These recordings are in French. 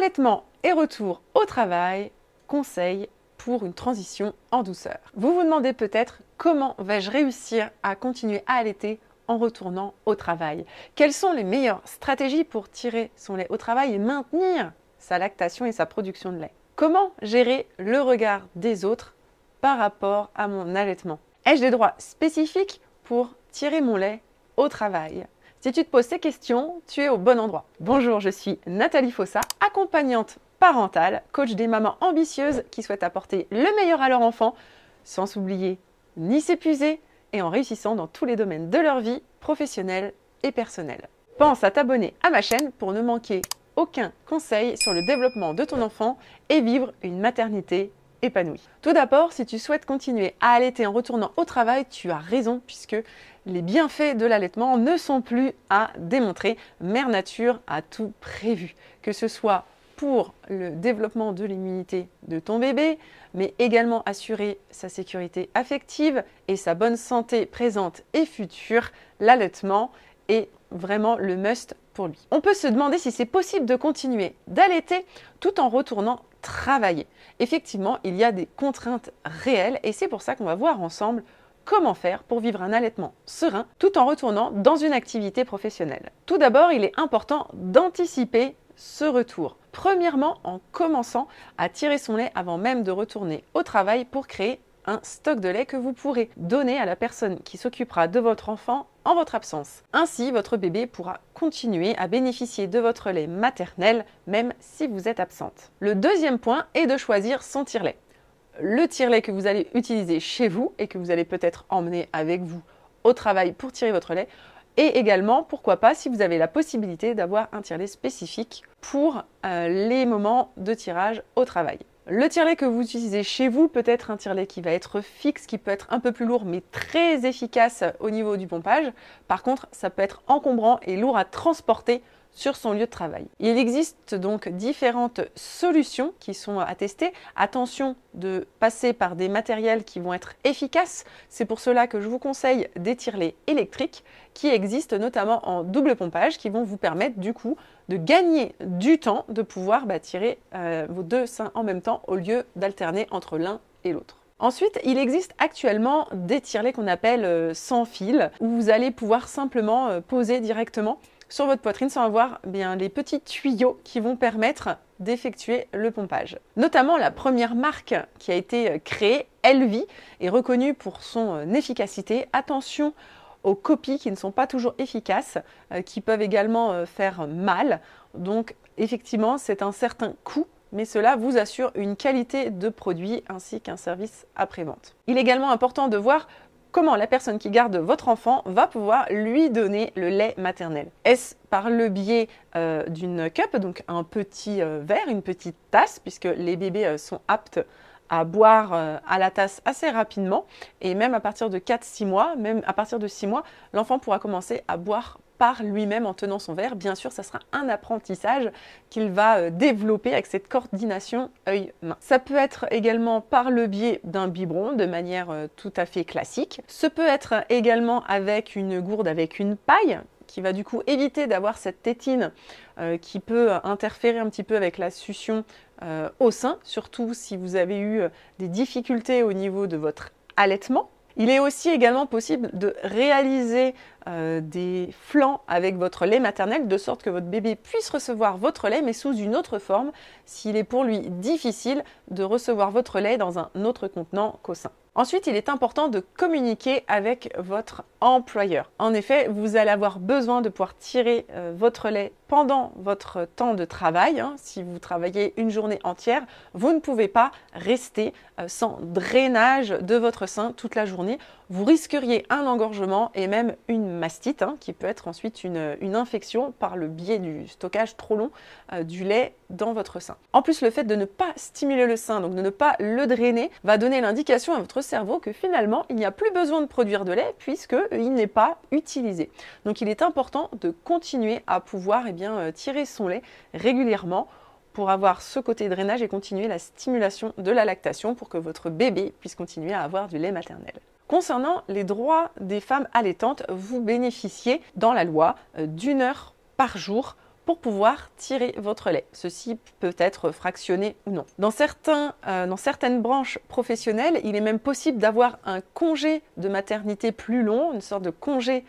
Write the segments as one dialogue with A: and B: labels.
A: Allaitement et retour au travail, conseils pour une transition en douceur. Vous vous demandez peut-être comment vais-je réussir à continuer à allaiter en retournant au travail? Quelles sont les meilleures stratégies pour tirer son lait au travail et maintenir sa lactation et sa production de lait? Comment gérer le regard des autres par rapport à mon allaitement? Ai-je des droits spécifiques pour tirer mon lait au travail? Si tu te poses ces questions, tu es au bon endroit. Bonjour, je suis Nathalie Fossa, accompagnante parentale, coach des mamans ambitieuses qui souhaitent apporter le meilleur à leur enfant sans s'oublier ni s'épuiser et en réussissant dans tous les domaines de leur vie, professionnelle et personnelle. Pense à t'abonner à ma chaîne pour ne manquer aucun conseil sur le développement de ton enfant et vivre une maternité épanouie. Tout d'abord, si tu souhaites continuer à allaiter en retournant au travail, tu as raison puisque les bienfaits de l'allaitement ne sont plus à démontrer. Mère Nature a tout prévu, que ce soit pour le développement de l'immunité de ton bébé, mais également assurer sa sécurité affective et sa bonne santé présente et future. L'allaitement est vraiment le must pour lui. On peut se demander si c'est possible de continuer d'allaiter tout en retournant travailler. Effectivement, il y a des contraintes réelles et c'est pour ça qu'on va voir ensemble comment faire pour vivre un allaitement serein tout en retournant dans une activité professionnelle. Tout d'abord, il est important d'anticiper ce retour. Premièrement, en commençant à tirer son lait avant même de retourner au travail pour créer un stock de lait que vous pourrez donner à la personne qui s'occupera de votre enfant en votre absence. Ainsi, votre bébé pourra continuer à bénéficier de votre lait maternel même si vous êtes absente. Le deuxième point est de choisir son tire-lait. Le tire-lait que vous allez utiliser chez vous et que vous allez peut-être emmener avec vous au travail pour tirer votre lait. Et également, pourquoi pas, si vous avez la possibilité d'avoir un tire-lait spécifique pour les moments de tirage au travail. Le tire-lait que vous utilisez chez vous peut être un tire-lait qui va être fixe, qui peut être un peu plus lourd mais très efficace au niveau du pompage. Par contre, ça peut être encombrant et lourd à transporter sur son lieu de travail. Il existe donc différentes solutions qui sont à tester. Attention de passer par des matériels qui vont être efficaces. C'est pour cela que je vous conseille des tire-laits électriques qui existent notamment en double pompage qui vont vous permettre du coup de gagner du temps, de pouvoir tirer vos deux seins en même temps au lieu d'alterner entre l'un et l'autre. Ensuite, il existe actuellement des tire-laits qu'on appelle sans fil où vous allez pouvoir simplement poser directement sur votre poitrine sans avoir les petits tuyaux qui vont permettre d'effectuer le pompage. Notamment la première marque qui a été créée, Elvie, est reconnue pour son efficacité. Attention aux copies qui ne sont pas toujours efficaces, qui peuvent également faire mal. Donc effectivement, c'est un certain coût, mais cela vous assure une qualité de produit ainsi qu'un service après-vente. Il est également important de voir comment la personne qui garde votre enfant va pouvoir lui donner le lait maternel. Est-ce par le biais d'une cup, donc un petit verre, une petite tasse, puisque les bébés sont aptes à boire à la tasse assez rapidement, et même à partir de 4-6 mois, même à partir de 6 mois, l'enfant pourra commencer à boire par lui-même en tenant son verre. Bien sûr, ça sera un apprentissage qu'il va développer avec cette coordination œil-main. Ça peut être également par le biais d'un biberon de manière tout à fait classique. Ce peut être également avec une gourde avec une paille qui va du coup éviter d'avoir cette tétine qui peut interférer un petit peu avec la succion au sein, surtout si vous avez eu des difficultés au niveau de votre allaitement. Il est aussi également possible de réaliser des flancs avec votre lait maternel de sorte que votre bébé puisse recevoir votre lait mais sous une autre forme s'il est pour lui difficile de recevoir votre lait dans un autre contenant qu'au sein. Ensuite, il est important de communiquer avec votre employeur. En effet, vous allez avoir besoin de pouvoir tirer votre lait pendant votre temps de travail. Si vous travaillez une journée entière, vous ne pouvez pas rester sans drainage de votre sein toute la journée. Vous risqueriez un engorgement et même une mastite qui peut être ensuite une infection par le biais du stockage trop long du lait dans votre sein. En plus, le fait de ne pas stimuler le sein, donc de ne pas le drainer, va donner l'indication à votre cerveau que finalement, il n'y a plus besoin de produire de lait puisqu'il n'est pas utilisé. Donc, il est important de continuer à pouvoir tirer son lait régulièrement pour avoir ce côté drainage et continuer la stimulation de la lactation pour que votre bébé puisse continuer à avoir du lait maternel. Concernant les droits des femmes allaitantes, vous bénéficiez dans la loi d'1 heure par jour pour pouvoir tirer votre lait. Ceci peut être fractionné ou non. Dans certaines branches professionnelles, il est même possible d'avoir un congé de maternité plus long, une sorte de congé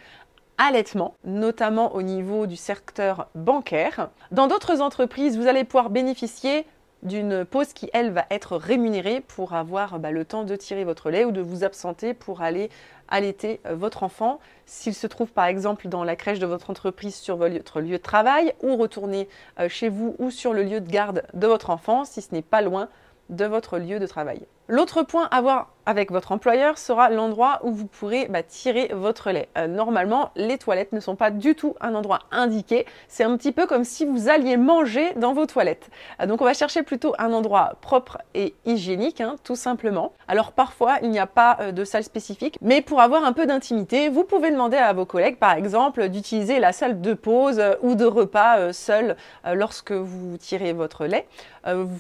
A: allaitement, notamment au niveau du secteur bancaire. Dans d'autres entreprises, vous allez pouvoir bénéficier d'une pause qui, elle, va être rémunérée pour avoir le temps de tirer votre lait ou de vous absenter pour aller allaiter votre enfant. S'il se trouve par exemple dans la crèche de votre entreprise sur votre lieu de travail ou retourner chez vous ou sur le lieu de garde de votre enfant si ce n'est pas loin de votre lieu de travail. L'autre point à voir avec votre employeur sera l'endroit où vous pourrez tirer votre lait. Normalement, les toilettes ne sont pas du tout un endroit indiqué. C'est un petit peu comme si vous alliez manger dans vos toilettes. Donc on va chercher plutôt un endroit propre et hygiénique, tout simplement. Alors parfois, il n'y a pas de salle spécifique, mais pour avoir un peu d'intimité, vous pouvez demander à vos collègues, par exemple, d'utiliser la salle de pause ou de repas seul lorsque vous tirez votre lait.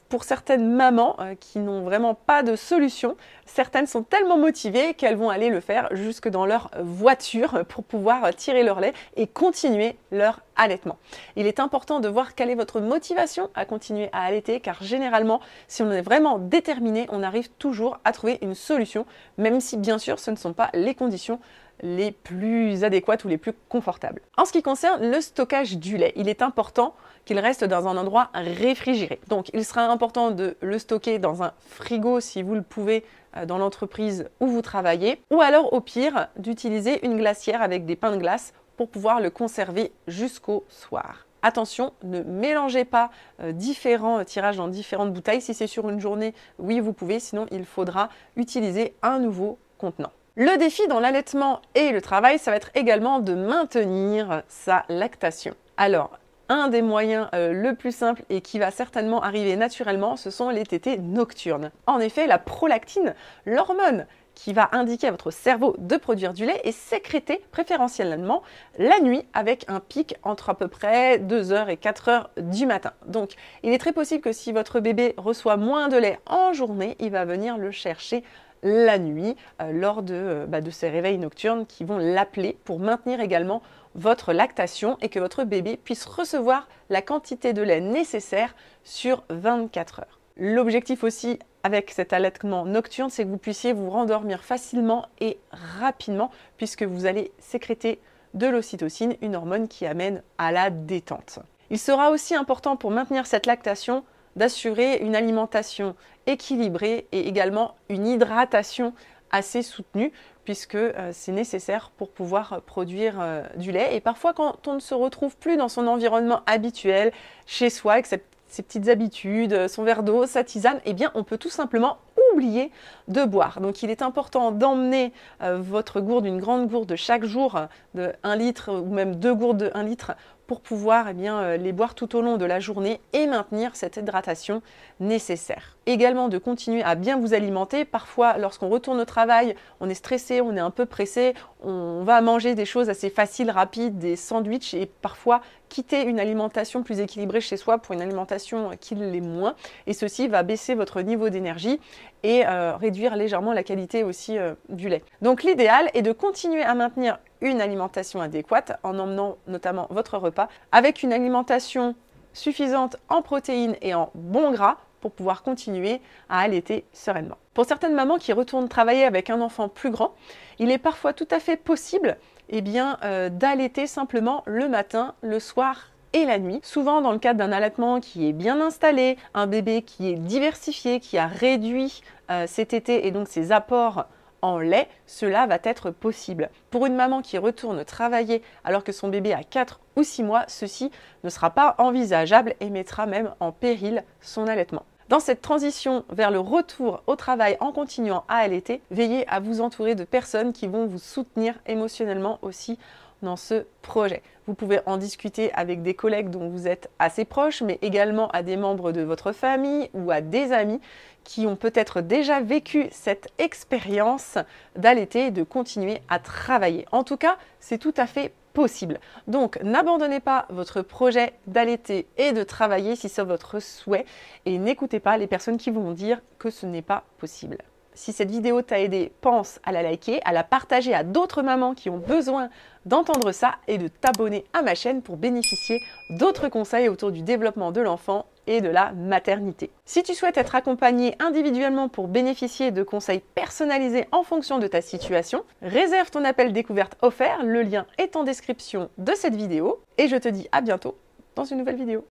A: Pour certaines mamans qui n'ont vraiment pas de solution, certaines sont tellement motivées qu'elles vont aller le faire jusque dans leur voiture pour pouvoir tirer leur lait et continuer leur allaitement. Il est important de voir quelle est votre motivation à continuer à allaiter car généralement, si on est vraiment déterminé, on arrive toujours à trouver une solution, même si bien sûr ce ne sont pas les conditions les plus adéquates ou les plus confortables. En ce qui concerne le stockage du lait, il est important qu'il reste dans un endroit réfrigéré. Donc il sera important de le stocker dans un frigo si vous le pouvez dans l'entreprise où vous travaillez, ou alors au pire d'utiliser une glacière avec des pains de glace pour pouvoir le conserver jusqu'au soir. Attention, ne mélangez pas différents tirages dans différentes bouteilles. Si c'est sur une journée, oui vous pouvez, sinon il faudra utiliser un nouveau contenant. Le défi dans l'allaitement et le travail, ça va être également de maintenir sa lactation. Alors, un des moyens le plus simple et qui va certainement arriver naturellement, ce sont les tétées nocturnes. En effet, la prolactine, l'hormone qui va indiquer à votre cerveau de produire du lait, est sécrétée préférentiellement la nuit avec un pic entre à peu près 2h et 4h du matin. Donc, il est très possible que si votre bébé reçoit moins de lait en journée, il va venir le chercher la nuit lors de ces réveils nocturnes qui vont l'appeler pour maintenir également votre lactation et que votre bébé puisse recevoir la quantité de lait nécessaire sur 24 heures. L'objectif aussi avec cet allaitement nocturne, c'est que vous puissiez vous rendormir facilement et rapidement puisque vous allez sécréter de l'ocytocine, une hormone qui amène à la détente. Il sera aussi important pour maintenir cette lactation d'assurer une alimentation équilibrée et également une hydratation assez soutenue puisque c'est nécessaire pour pouvoir produire du lait. Et parfois quand on ne se retrouve plus dans son environnement habituel, chez soi, avec ses petites habitudes, son verre d'eau, sa tisane, eh bien on peut tout simplement oublier de boire. Donc il est important d'emmener votre gourde, une grande gourde chaque jour de 1 litre ou même 2 gourdes de 1 litre pour pouvoir les boire tout au long de la journée et maintenir cette hydratation nécessaire. Également de continuer à bien vous alimenter. Parfois, lorsqu'on retourne au travail, on est stressé, on est un peu pressé, on va manger des choses assez faciles, rapides, des sandwichs et parfois quitter une alimentation plus équilibrée chez soi pour une alimentation qui l'est moins. Et ceci va baisser votre niveau d'énergie et réduire légèrement la qualité aussi du lait. Donc l'idéal est de continuer à maintenir une alimentation adéquate en emmenant notamment votre repas avec une alimentation suffisante en protéines et en bons gras pour pouvoir continuer à allaiter sereinement. Pour certaines mamans qui retournent travailler avec un enfant plus grand, il est parfois tout à fait possible d'allaiter simplement le matin, le soir et la nuit. Souvent dans le cadre d'un allaitement qui est bien installé, un bébé qui est diversifié, qui a réduit ses tétés et donc ses apports en lait, cela va être possible. Pour une maman qui retourne travailler alors que son bébé a 4 ou 6 mois, ceci ne sera pas envisageable et mettra même en péril son allaitement. Dans cette transition vers le retour au travail en continuant à allaiter, veillez à vous entourer de personnes qui vont vous soutenir émotionnellement aussi dans ce projet. Vous pouvez en discuter avec des collègues dont vous êtes assez proches, mais également à des membres de votre famille ou à des amis qui ont peut-être déjà vécu cette expérience d'allaiter et de continuer à travailler. En tout cas, c'est tout à fait possible. Donc, n'abandonnez pas votre projet d'allaiter et de travailler si c'est votre souhait et n'écoutez pas les personnes qui vont dire que ce n'est pas possible. Si cette vidéo t'a aidé, pense à la liker, à la partager à d'autres mamans qui ont besoin d'entendre ça et de t'abonner à ma chaîne pour bénéficier d'autres conseils autour du développement de l'enfant et de la maternité. Si tu souhaites être accompagné individuellement pour bénéficier de conseils personnalisés en fonction de ta situation, réserve ton appel découverte offert, le lien est en description de cette vidéo et je te dis à bientôt dans une nouvelle vidéo.